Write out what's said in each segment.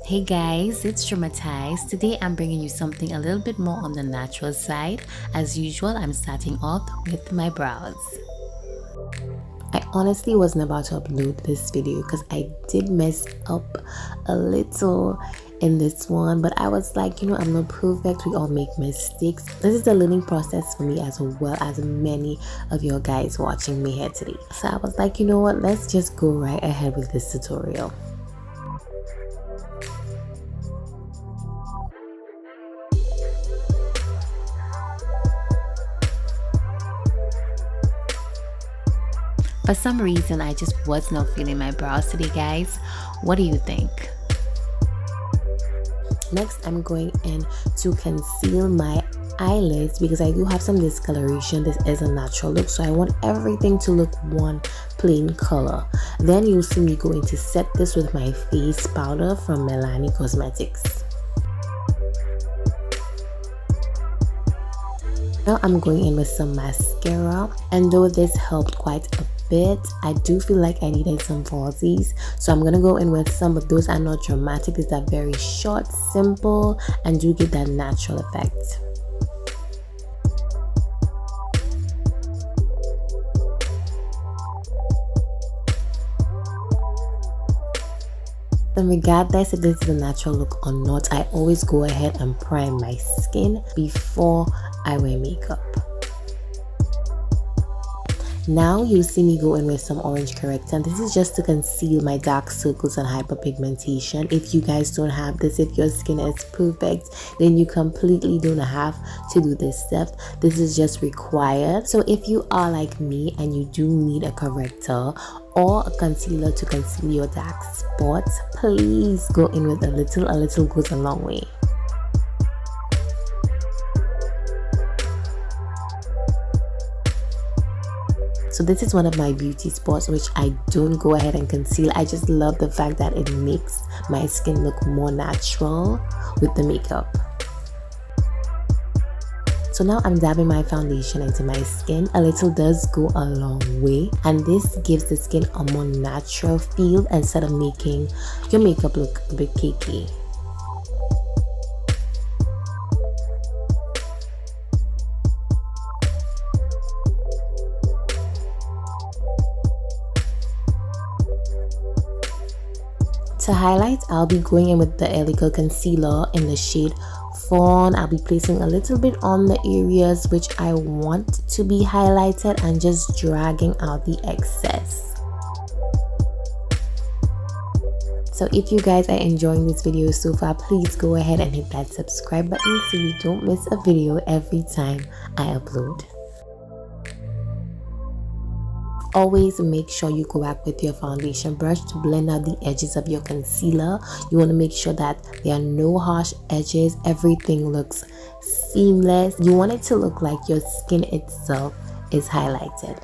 Hey guys, it's Trimatize. Today I'm bringing you something a little bit more on the natural side. As usual, I'm starting off with my brows. I honestly wasn't about to upload this video because I did mess up a little in this one, but I was like, I'm not perfect, we all make mistakes. This is a learning process for me as well as many of your guys watching me here today. So I was like, you know what, let's just go right ahead with this tutorial. For some reason, I just was not feeling my brows today, guys. What do you think? Next, I'm going in to conceal my eyelids because I do have some discoloration. This is a natural look, so I want everything to look one plain color. Then you'll see me going to set this with my face powder from Milani Cosmetics. Now I'm going in with some mascara, and though this helped quite a bit, I do feel like I needed some falsies, so I'm gonna go in with some, but those are not dramatic. These are very short, simple, and do give that natural effect. Then regardless if this is a natural look or not, I always go ahead and prime my skin before I wear makeup. Now you see me go in with some orange corrector, and this is just to conceal my dark circles and hyperpigmentation. If you guys don't have this, if your skin is perfect, then you completely don't have to do this step. This is just required. So if you are like me and you do need a corrector or a concealer to conceal your dark spots, please go in with a little. A little goes a long way. So this is one of my beauty spots which I don't go ahead and conceal. I just love the fact that it makes my skin look more natural with the makeup. So now I'm dabbing my foundation into my skin. A little does go a long way, and this gives the skin a more natural feel instead of making your makeup look a bit cakey. To highlight, I'll be going in with the Elica concealer in the shade Fawn. I'll be placing a little bit on the areas which I want to be highlighted and just dragging out the excess. So if you guys are enjoying this video so far, please go ahead and hit that subscribe button so you don't miss a video every time I upload. Always make sure you go back with your foundation brush to blend out the edges of your concealer. You want to make sure that there are no harsh edges. Everything looks seamless. You want it to look like your skin itself is highlighted.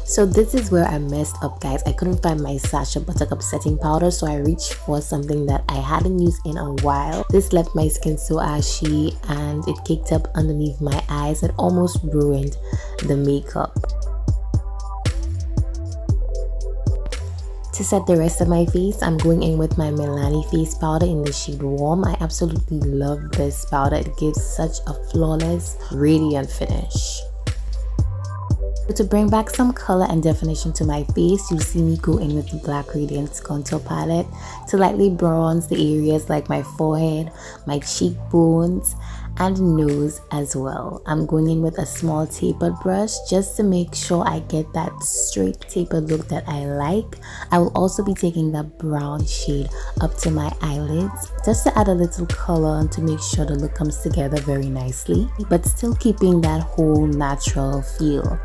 So this is where I messed up, guys. I couldn't find my Sacha Buttercup setting powder, so I reached for something that I hadn't used in a while. This left my skin so ashy and it caked up underneath my eyes and almost ruined the makeup. To set the rest of my face, I'm going in with my Milani face powder in the shade Warm. I absolutely love this powder. It gives such a flawless, radiant finish. To bring back some color and definition to my face, you'll see me go in with the Black Radiance Contour Palette to lightly bronze the areas like my forehead, my cheekbones, and nose as well. I'm going in with a small tapered brush just to make sure I get that straight tapered look that I like. I will also be taking the brown shade up to my eyelids just to add a little color and to make sure the look comes together very nicely, but still keeping that whole natural feel.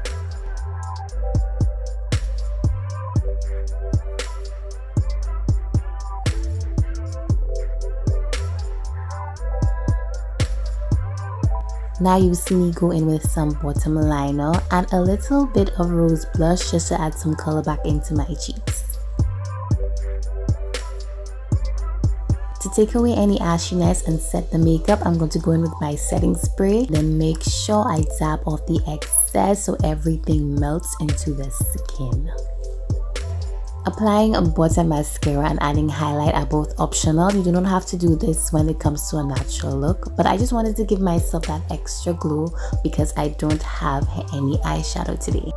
Now you see me go in with some bottom liner and a little bit of rose blush just to add some color back into my cheeks. To take away any ashiness and set the makeup, I'm going to go in with my setting spray. Then make sure I dab off the excess so everything melts into the skin. Applying a bottom mascara and adding highlight are both optional. You do not have to do this when it comes to a natural look, but I just wanted to give myself that extra glow because I don't have any eyeshadow today.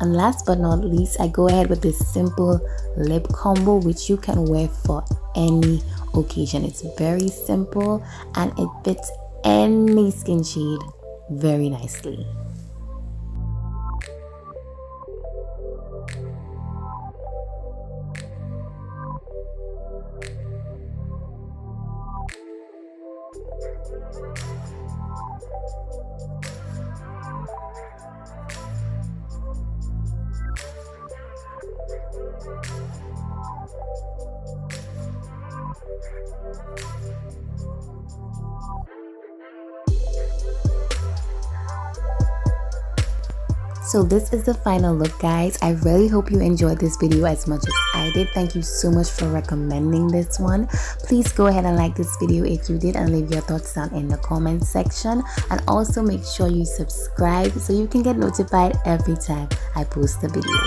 And last but not least, I go ahead with this simple lip combo which you can wear for any occasion. It's very simple and it fits any skin shade very nicely. So this is the final look, guys. I really hope you enjoyed this video as much as I did. Thank you so much for recommending this one. Please go ahead and like this video if you did and leave your thoughts down in the comment section, and also make sure you subscribe so you can get notified every time I post a video.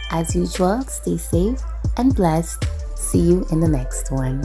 As usual, stay safe and blessed. See you in the next one.